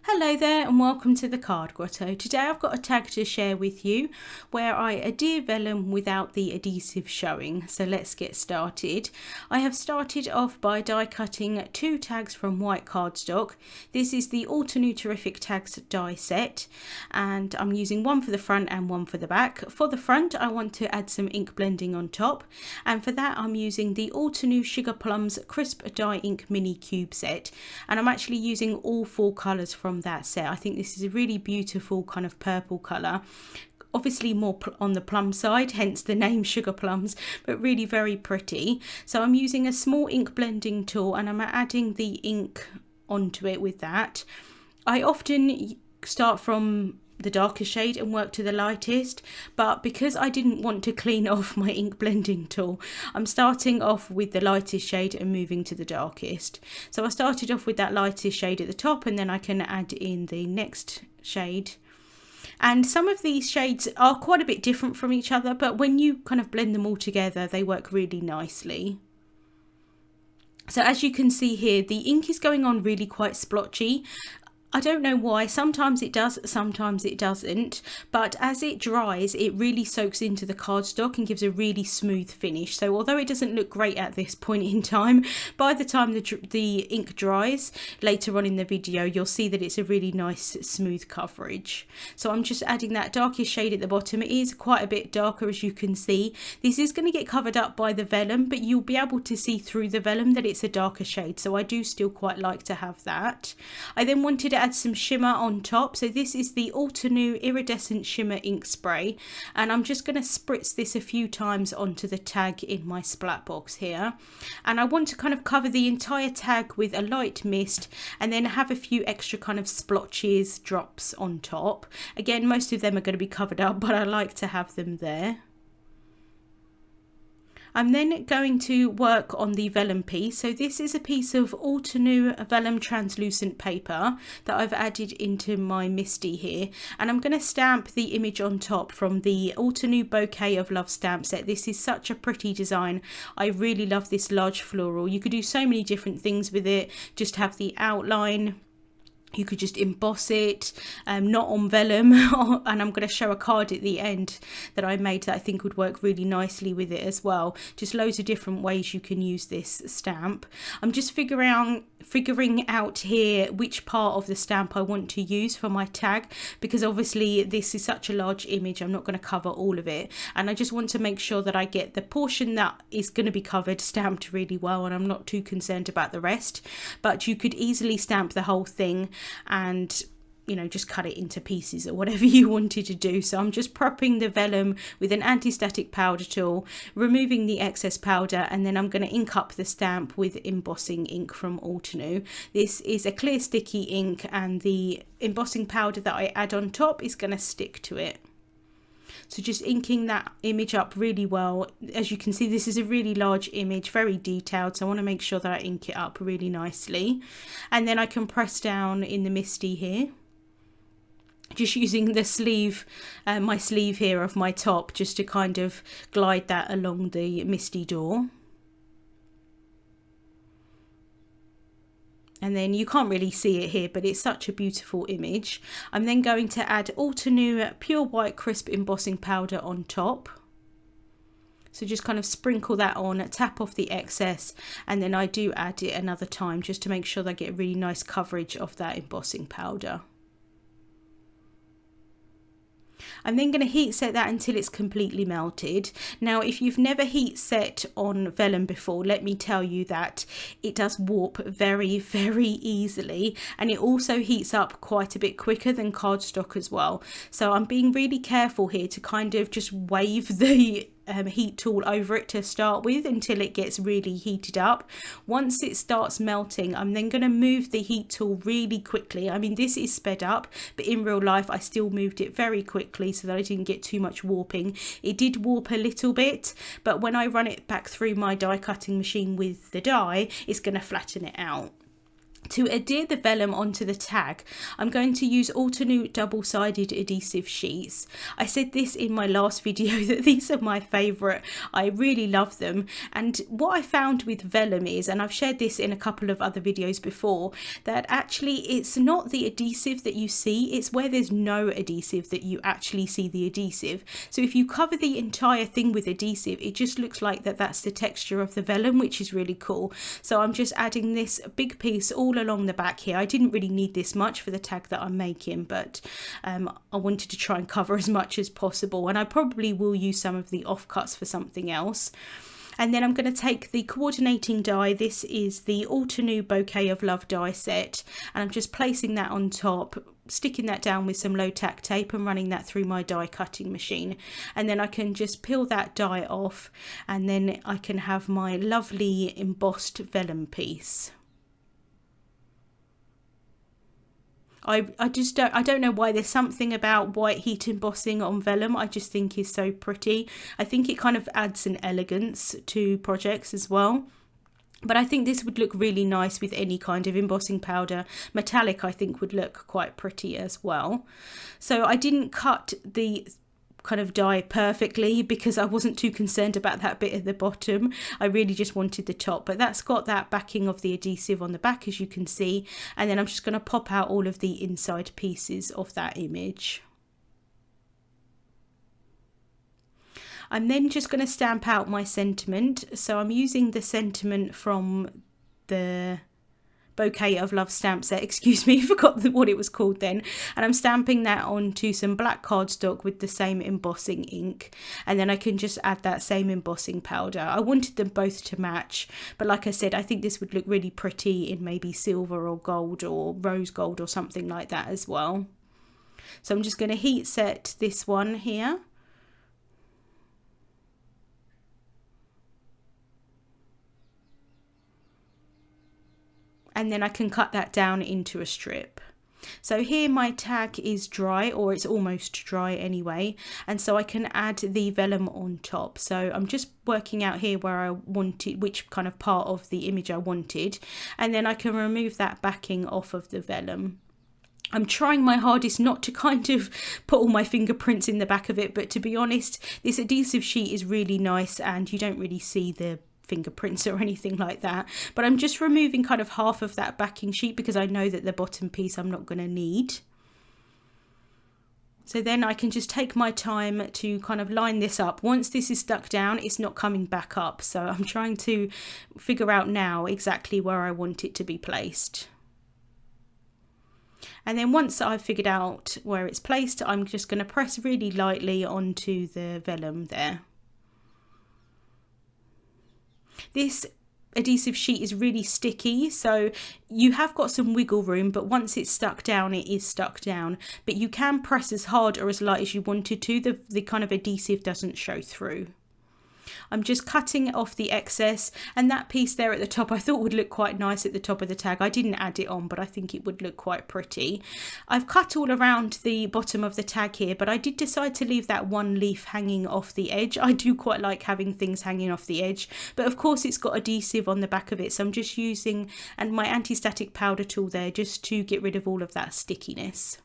Hello there and welcome to the Card Grotto. Today I've got a tag to share with you where I adhere vellum without the adhesive showing. So let's get started. I have started off by die cutting 2 tags from white cardstock. This is the Altenew Terrific Tags die set and I'm using one for the front and one for the back. For the front I want to add some ink blending on top, and for that I'm using the Altenew Sugarplums Crisp Die Ink Mini Cube set, and I'm actually using all 4 colours from that set. I think this is a really beautiful kind of purple colour, obviously more on the plum side, hence the name Sugarplums, but really very pretty. So I'm using a small ink blending tool and I'm adding the ink onto it with that. I often start from the darker shade and work to the lightest, but because I didn't want to clean off my ink blending tool, I'm starting off with the lightest shade and moving to the darkest. So I started off with that lightest shade at the top, and then I can add in the next shade. And some of these shades are quite a bit different from each other, but when you kind of blend them all together they work really nicely. So as you can see here, the ink is going on really quite splotchy. I don't know why, sometimes it does, sometimes it doesn't, but as it dries it really soaks into the cardstock and gives a really smooth finish. So although it doesn't look great at this point in time, by the time the ink dries later on in the video you'll see that it's a really nice smooth coverage. So I'm just adding that darkest shade at the bottom. It is quite a bit darker, as you can see. This is going to get covered up by the vellum, but you'll be able to see through the vellum that it's a darker shade, so I do still quite like to have that. I then wanted to add some shimmer on top, so this is the Altenew Iridescent Shimmer ink spray, and I'm just going to spritz this a few times onto the tag in my splat box here, and I want to kind of cover the entire tag with a light mist and then have a few extra kind of splotches, drops on top. Again, most of them are going to be covered up, but I like to have them there. I'm then going to work on the vellum piece. So this is a piece of Altenew Vellum translucent paper that I've added into my MISTI here, and I'm going to stamp the image on top from the Altenew Bouquet of Love stamp set. This is such a pretty design. I really love this large floral. You could do so many different things with it. Just have the outline. You could just emboss it, not on vellum, and I'm going to show a card at the end that I made that I think would work really nicely with it as well. Just loads of different ways you can use this stamp. I'm just figuring out here which part of the stamp I want to use for my tag, because obviously this is such a large image, I'm not going to cover all of it, and I just want to make sure that I get the portion that is going to be covered stamped really well, and I'm not too concerned about the rest. But you could easily stamp the whole thing and, you know, just cut it into pieces or whatever you wanted to do. So I'm just propping the vellum with an anti-static powder tool, removing the excess powder, and then I'm going to ink up the stamp with embossing ink from Altenew. This is a clear sticky ink, and the embossing powder that I add on top is going to stick to it. So just inking that image up really well. As you can see, this is a really large image, very detailed, so I want to make sure that I ink it up really nicely. And then I can press down in the MISTI here, just using the sleeve, my sleeve here of my top, just to kind of glide that along the MISTI door. And then you can't really see it here, but it's such a beautiful image. I'm then going to add Altenew Pure White Crisp Embossing Powder on top. So just kind of sprinkle that on, tap off the excess, and then I do add it another time just to make sure that I get really nice coverage of that embossing powder. I'm then going to heat set that until it's completely melted. Now, if you've never heat set on vellum before, let me tell you that it does warp very, very easily, and it also heats up quite a bit quicker than cardstock as well. So I'm being really careful here to kind of just wave the heat tool over it to start with until it gets really heated up. Once it starts melting, I'm then going to move the heat tool really quickly. I mean, this is sped up, but in real life I still moved it very quickly so that I didn't get too much warping. It did warp a little bit, but when I run it back through my die cutting machine with the die, it's going to flatten it out. To adhere the vellum onto the tag, I'm going to use Altenew double-sided adhesive sheets. I said this in my last video that these are my favourite. I really love them. And what I found with vellum is, and I've shared this in a couple of other videos before, that actually it's not the adhesive that you see, it's where there's no adhesive that you actually see the adhesive. So if you cover the entire thing with adhesive, it just looks like that's the texture of the vellum, which is really cool. So I'm just adding this big piece all along the back here. I didn't really need this much for the tag that I'm making, but I wanted to try and cover as much as possible, and I probably will use some of the offcuts for something else. And then I'm going to take the coordinating die. This is the Altenew Bouquet of Love die set, and I'm just placing that on top, sticking that down with some low tack tape and running that through my die cutting machine. And then I can just peel that die off, and then I can have my lovely embossed vellum piece. I don't know why, there's something about white heat embossing on vellum I just think is so pretty. I think it kind of adds an elegance to projects as well. But I think this would look really nice with any kind of embossing powder. Metallic I think would look quite pretty as well. So I didn't cut the kind of die perfectly because I wasn't too concerned about that bit at the bottom. I really just wanted the top, but that's got that backing of the adhesive on the back, as you can see, and then I'm just going to pop out all of the inside pieces of that image. I'm then just going to stamp out my sentiment. So I'm using the sentiment from the Bouquet of Love stamp set, excuse me, forgot what it was called then, and I'm stamping that onto some black cardstock with the same embossing ink, and then I can just add that same embossing powder. I wanted them both to match, but like I said, I think this would look really pretty in maybe silver or gold or rose gold or something like that as well. So I'm just going to heat set this one here. And then I can cut that down into a strip. So here my tag is dry, or it's almost dry anyway, and so I can add the vellum on top. So I'm just working out here where I wanted, which kind of part of the image I wanted, and then I can remove that backing off of the vellum. I'm trying my hardest not to kind of put all my fingerprints in the back of it, but to be honest, this adhesive sheet is really nice and you don't really see the fingerprints or anything like that. But I'm just removing kind of half of that backing sheet because I know that the bottom piece I'm not going to need. So then I can just take my time to kind of line this up. Once this is stuck down, it's not coming back up. So I'm trying to figure out now exactly where I want it to be placed. And then once I've figured out where it's placed, I'm just going to press really lightly onto the vellum there. This adhesive sheet is really sticky, so you have got some wiggle room, but once it's stuck down, it is stuck down. But you can press as hard or as light as you wanted to. The kind of adhesive doesn't show through. I'm just cutting off the excess, and that piece there at the top I thought would look quite nice at the top of the tag. I didn't add it on, but I think it would look quite pretty. I've cut all around the bottom of the tag here, but I did decide to leave that one leaf hanging off the edge. I do quite like having things hanging off the edge, but of course it's got adhesive on the back of it, so I'm just using my anti-static powder tool there just to get rid of all of that stickiness.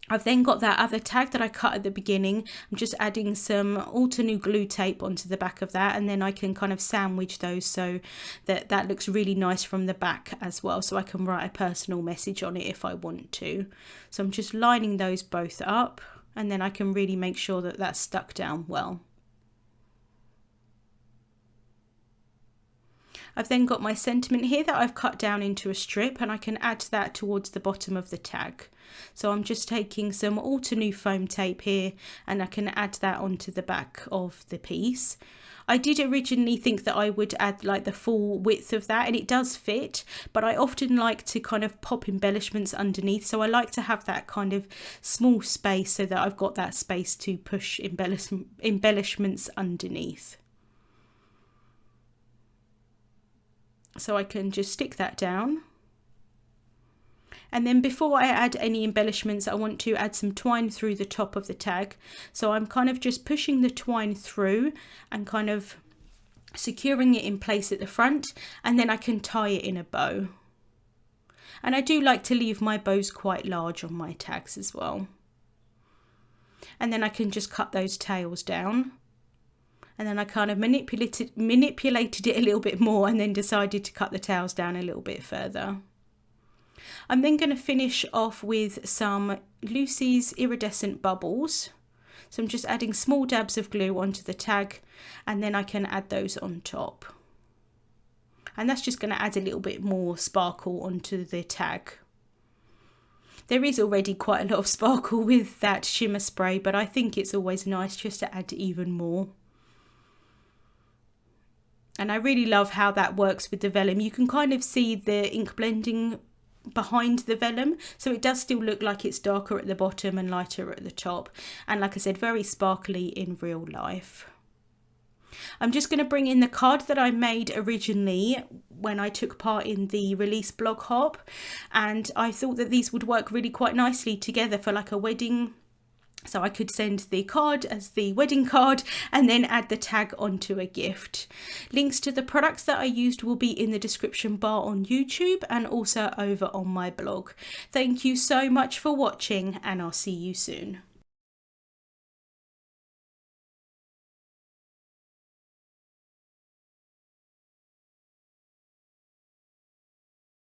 I've then got that other tag that I cut at the beginning. I'm just adding some Altenew glue tape onto the back of that, and then I can kind of sandwich those so that that looks really nice from the back as well, so I can write a personal message on it if I want to. So I'm just lining those both up, and then I can really make sure that that's stuck down well. I've then got my sentiment here that I've cut down into a strip, and I can add that towards the bottom of the tag. So I'm just taking some Altenew foam tape here, and I can add that onto the back of the piece. I did originally think that I would add like the full width of that, and it does fit, but I often like to kind of pop embellishments underneath, so I like to have that kind of small space so that I've got that space to push embellishments underneath. So I can just stick that down. And then before I add any embellishments, I want to add some twine through the top of the tag. So I'm kind of just pushing the twine through and kind of securing it in place at the front, and then I can tie it in a bow. And I do like to leave my bows quite large on my tags as well. And then I can just cut those tails down. And then I kind of manipulated it a little bit more, and then decided to cut the tails down a little bit further. I'm then going to finish off with some Lucy's Iridescent bubbles. So I'm just adding small dabs of glue onto the tag, and then I can add those on top. And that's just going to add a little bit more sparkle onto the tag. There is already quite a lot of sparkle with that shimmer spray, but I think it's always nice just to add even more. And I really love how that works with the vellum. You can kind of see the ink blending behind the vellum, so it does still look like it's darker at the bottom and lighter at the top. And like I said, very sparkly in real life. I'm just going to bring in the card that I made originally when I took part in the release blog hop, and I thought that these would work really quite nicely together for like a wedding. So I could send the card as the wedding card and then add the tag onto a gift. Links to the products that I used will be in the description bar on YouTube and also over on my blog. Thank you so much for watching, and I'll see you soon.